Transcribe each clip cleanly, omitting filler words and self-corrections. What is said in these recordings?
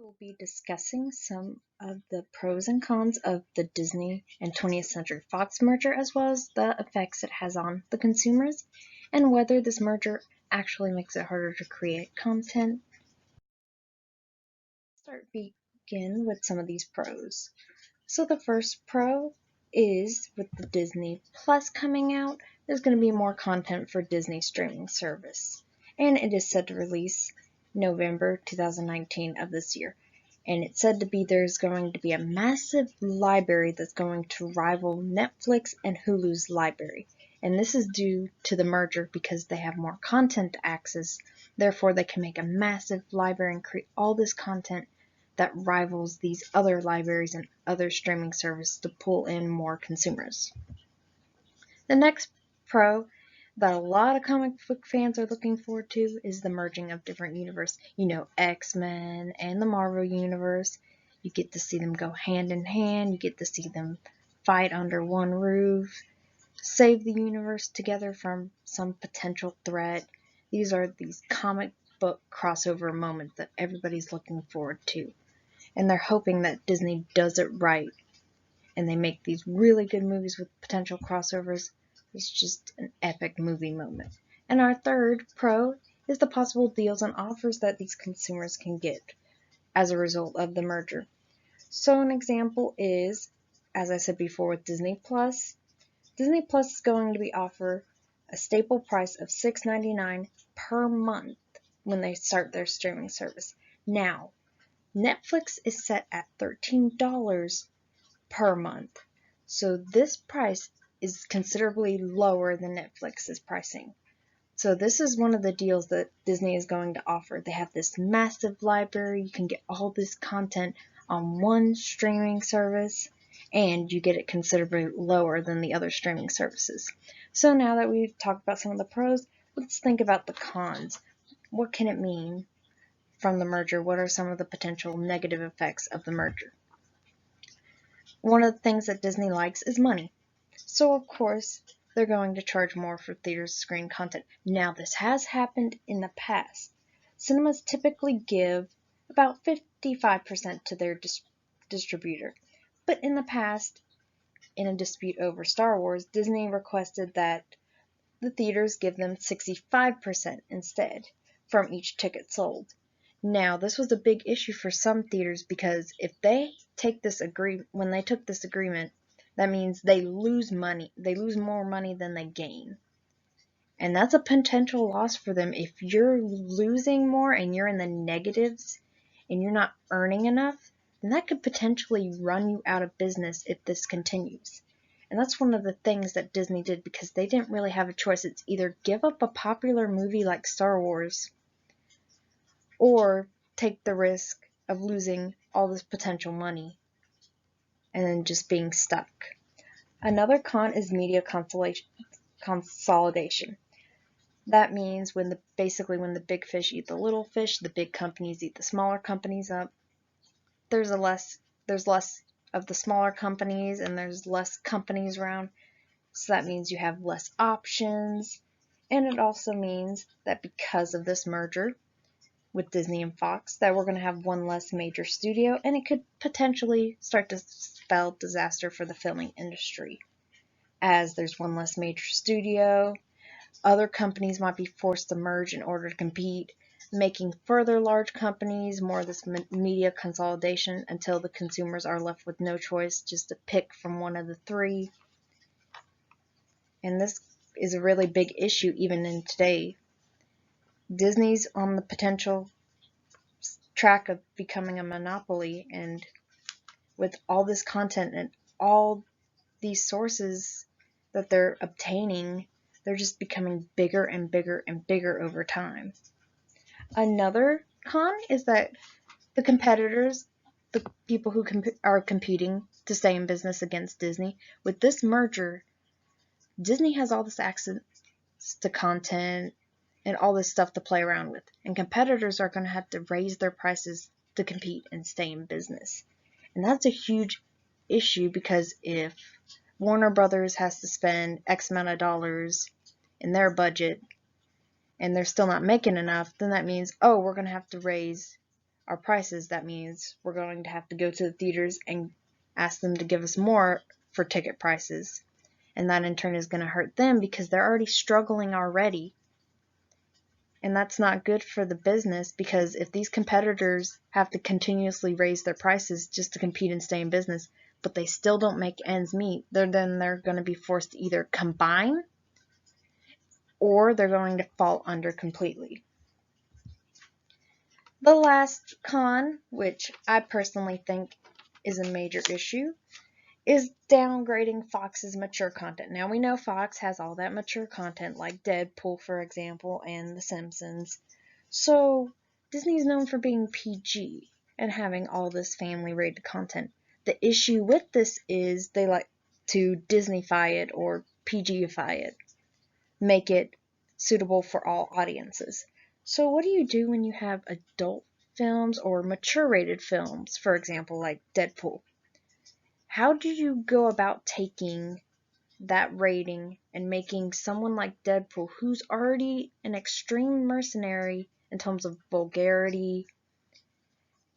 will be discussing some of the pros and cons of the Disney and 20th Century Fox merger, as well as the effects it has on the consumers, and whether this merger actually makes it harder to create content. Begin with some of these pros. So the first pro is with the Disney Plus coming out, there's going to be more content for Disney streaming service, and it is set to release November 2019 of this year. And it's said to be there's going to be a massive library that's going to rival Netflix and Hulu's library. And this is due to the merger because they have more content to access. Therefore, they can make a massive library and create all this content that rivals these other libraries and other streaming services to pull in more consumers. The next pro that a lot of comic book fans are looking forward to is the merging of different universes. X-Men and the Marvel Universe. You get to see them go hand in hand. You get to see them fight under one roof, save the universe together from some potential threat. These are these comic book crossover moments that everybody's looking forward to. And they're hoping that Disney does it right and they make these really good movies with potential crossovers. It's just an epic movie moment. And our third pro is the possible deals and offers that these consumers can get as a result of the merger. So an example is, as I said before with Disney Plus, Disney Plus is going to be offered a staple price of $6.99 per month when they start their streaming service. Now, Netflix is set at $13 per month, so this price is considerably lower than Netflix's pricing. So this is one of the deals that Disney is going to offer. They have this massive library. You can get all this content on one streaming service, and you get it considerably lower than the other streaming services. So now that we've talked about some of the pros, let's think about the cons. What can it mean from the merger? What are some of the potential negative effects of the merger? One of the things that Disney likes is money. So of course, they're going to charge more for theaters to screen content. Now, this has happened in the past. Cinemas typically give about 55% to their distributor. But in the past, in a dispute over Star Wars, Disney requested that the theaters give them 65% instead from each ticket sold. Now, this was a big issue for some theaters because if they take this when they took this agreement, that means they lose money. They lose more money than they gain. And that's a potential loss for them. If you're losing more and you're in the negatives and you're not earning enough, then that could potentially run you out of business if this continues. And that's one of the things that Disney did because they didn't really have a choice. It's either give up a popular movie like Star Wars or take the risk of losing all this potential money and then just being stuck. Another con is media consolidation. That means when the big fish eat the little fish, the big companies eat the smaller companies up. There's less of the smaller companies and there's less companies around. So that means you have less options. And it also means that because of this merger with Disney and Fox, that we're going to have one less major studio, and it could potentially start to spell disaster for the filming industry. As there's one less major studio, other companies might be forced to merge in order to compete, making further large companies more of this media consolidation until the consumers are left with no choice just to pick from one of the three. And this is a really big issue even in today. Disney's on the potential track of becoming a monopoly, and with all this content and all these sources that they're obtaining, they're just becoming bigger and bigger and bigger over time. Another con is that the competitors, the people who are competing to stay in business against Disney, with this merger, Disney has all this access to content and all this stuff to play around with. And competitors are going to have to raise their prices to compete and stay in business. And that's a huge issue because if Warner Brothers has to spend X amount of dollars in their budget and they're still not making enough, then that means, oh, we're going to have to raise our prices, that means we're going to have to go to the theaters and ask them to give us more for ticket prices. And that in turn is going to hurt them because they're already struggling already. And that's not good for the business, because if these competitors have to continuously raise their prices just to compete and stay in business, but they still don't make ends meet, then they're going to be forced to either combine or they're going to fall under completely. The last con, which I personally think is a major issue, is downgrading Fox's mature content. Now we know Fox has all that mature content like Deadpool, for example, and The Simpsons. So Disney's known for being PG and having all this family-rated content. The issue with this is they like to Disneyfy it or PGify it, make it suitable for all audiences. So what do you do when you have adult films or mature-rated films, for example, like Deadpool? How do you go about taking that rating and making someone like Deadpool, who's already an extreme mercenary in terms of vulgarity,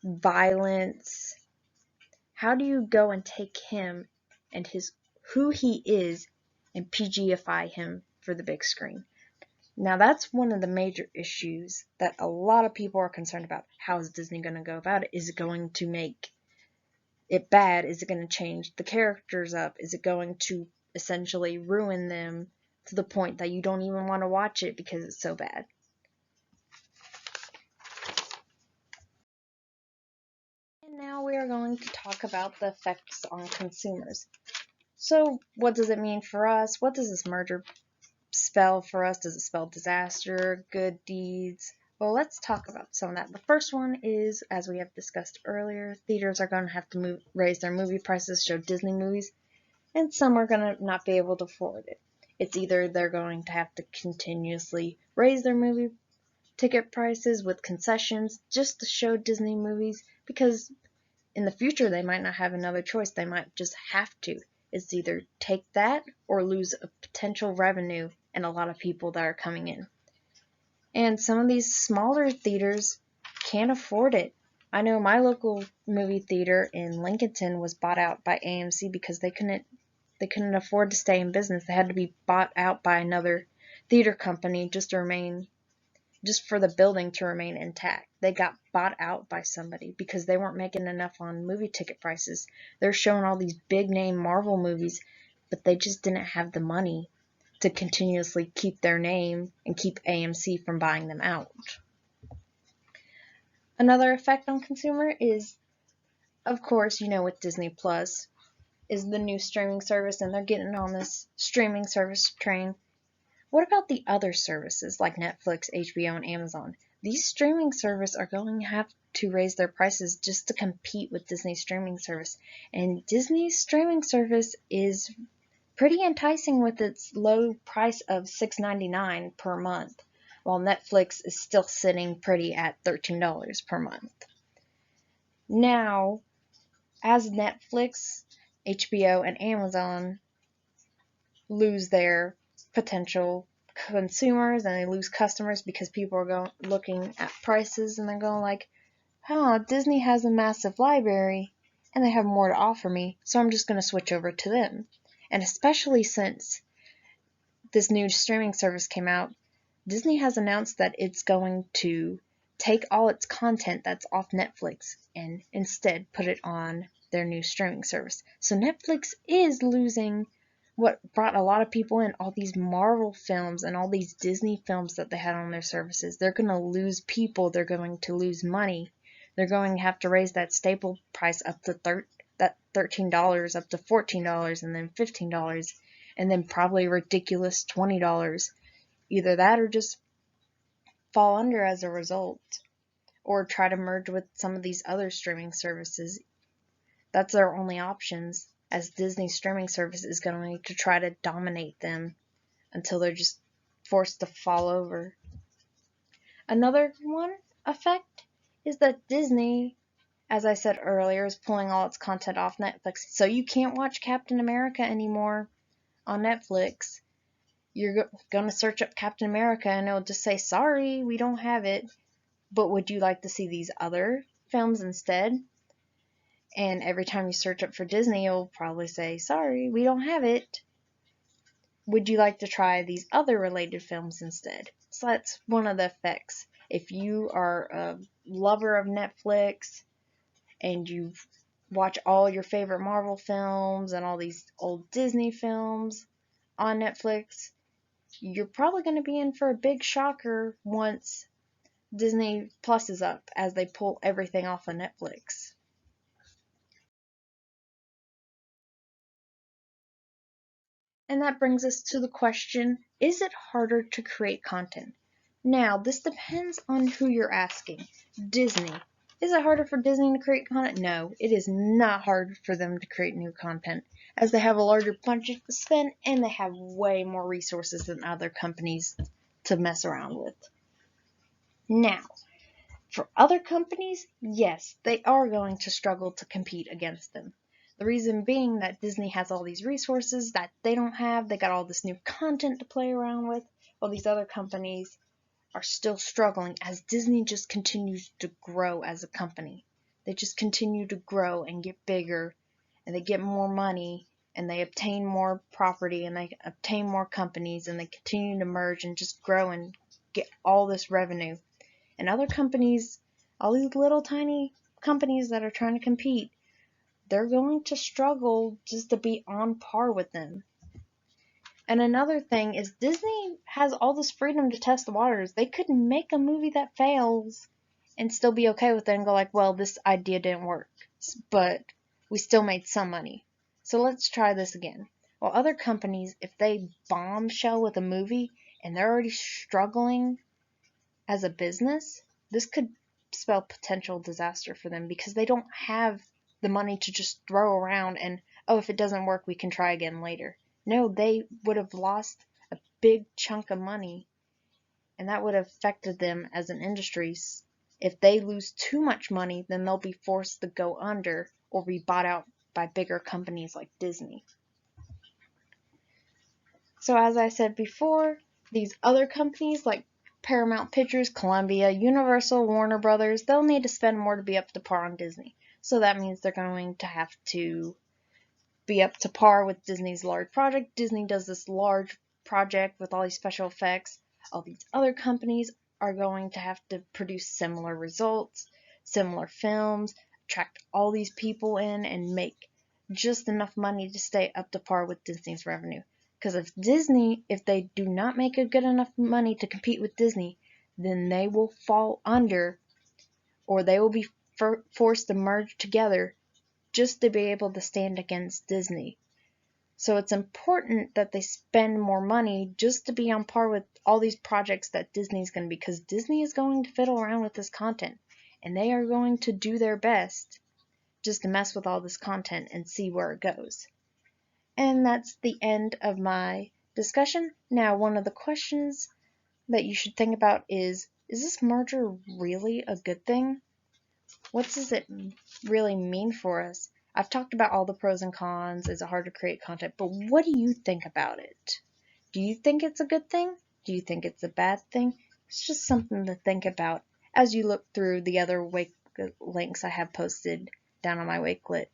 violence, how do you go and take him and who he is and PGify him for the big screen? Now that's one of the major issues that a lot of people are concerned about. How is Disney going to go about it? Is it going to make it bad? Is it going to change the characters up? Is it going to essentially ruin them to the point that you don't even want to watch it because it's so bad? And now we are going to talk about the effects on consumers. So what does it mean for us? What does this merger spell for us? Does it spell disaster, good deeds? Well, let's talk about some of that. The first one is, as we have discussed earlier, theaters are going to have to raise their movie prices, show Disney movies, and some are going to not be able to afford it. It's either they're going to have to continuously raise their movie ticket prices with concessions just to show Disney movies, because in the future they might not have another choice. They might just have to. It's either take that or lose a potential revenue and a lot of people that are coming in. And some of these smaller theaters can't afford it. I know my local movie theater in Lincolnton was bought out by AMC because they couldn't afford to stay in business. They had to be bought out by another theater company just for the building to remain intact. They got bought out by somebody because they weren't making enough on movie ticket prices. They're showing all these big name Marvel movies, but they just didn't have the money to continuously keep their name and keep AMC from buying them out. Another effect on consumer is, of course, with Disney Plus is the new streaming service, and they're getting on this streaming service train. What about the other services like Netflix, HBO, and Amazon? These streaming services are going to have to raise their prices just to compete with Disney's streaming service. And Disney's streaming service is pretty enticing with its low price of $6.99 per month, while Netflix is still sitting pretty at $13 per month. Now, as Netflix, HBO, and Amazon lose their potential consumers and they lose customers because people are looking at prices and they're going like, Disney has a massive library and they have more to offer me, so I'm just going to switch over to them. And especially since this new streaming service came out, Disney has announced that it's going to take all its content that's off Netflix and instead put it on their new streaming service. So Netflix is losing what brought a lot of people in, all these Marvel films and all these Disney films that they had on their services. They're going to lose people. They're going to lose money. They're going to have to raise that staple price up to that $13 up to $14 and then $15 and then probably ridiculous $20. Either that or just fall under as a result, or try to merge with some of these other streaming services. That's their only options, as Disney's streaming service is going to try to dominate them until they're just forced to fall over. Another one effect is that Disney, as I said earlier, is pulling all its content off Netflix. So you can't watch Captain America anymore on Netflix. You're going to search up Captain America and it'll just say, sorry, we don't have it. But would you like to see these other films instead. And every time you search up for Disney, it'll probably say, sorry, we don't have it. Would you like to try these other related films instead? So that's one of the effects. If you are a lover of Netflix and you watch all your favorite Marvel films and all these old Disney films on Netflix, you're probably going to be in for a big shocker once Disney Plus is up, as they pull everything off of Netflix. And that brings us to the question, is it harder to create content? Now, this depends on who you're asking. Disney. Is it harder for Disney to create content? No, it is not hard for them to create new content, as they have a larger budget to spend and they have way more resources than other companies to mess around with. Now, for other companies, yes, they are going to struggle to compete against them. The reason being that Disney has all these resources that they don't have. They got all this new content to play around with, while these other companies are still struggling as Disney just continues to grow as a company. They just continue to grow and get bigger, and they get more money, and they obtain more property, and they obtain more companies, and they continue to merge and just grow and get all this revenue. And other companies, all these little tiny companies that are trying to compete, they're going to struggle just to be on par with them. And another thing is Disney has all this freedom to test the waters. They could make a movie that fails and still be okay with it and go like, well, this idea didn't work, but we still made some money. So let's try this again. While other companies, if they bombshell with a movie and they're already struggling as a business, this could spell potential disaster for them because they don't have the money to just throw around and, oh, if it doesn't work, we can try again later. No, they would have lost a big chunk of money, and that would have affected them as an industry. If they lose too much money, then they'll be forced to go under or be bought out by bigger companies like Disney. So as I said before, these other companies like Paramount Pictures, Columbia, Universal, Warner Brothers, they'll need to spend more to be up to par on Disney. So that means they're going to have to be up to par with Disney's large project. Disney does this large project with all these special effects. All these other companies are going to have to produce similar results, similar films, attract all these people in, and make just enough money to stay up to par with Disney's revenue. Because if they do not make a good enough money to compete with Disney, then they will fall under, or they will be forced to merge together just to be able to stand against Disney. So it's important that they spend more money just to be on par with all these projects that Disney's going to be, because Disney is going to fiddle around with this content, and they are going to do their best just to mess with all this content and see where it goes. And that's the end of my discussion. Now, one of the questions that you should think about is this merger really a good thing? What does it really mean for us? I've talked about all the pros and cons. Is it hard to create content? But what do you think about it? Do you think it's a good thing? Do you think it's a bad thing? It's just something to think about as you look through the other Wakelet links I have posted down on my Wakelet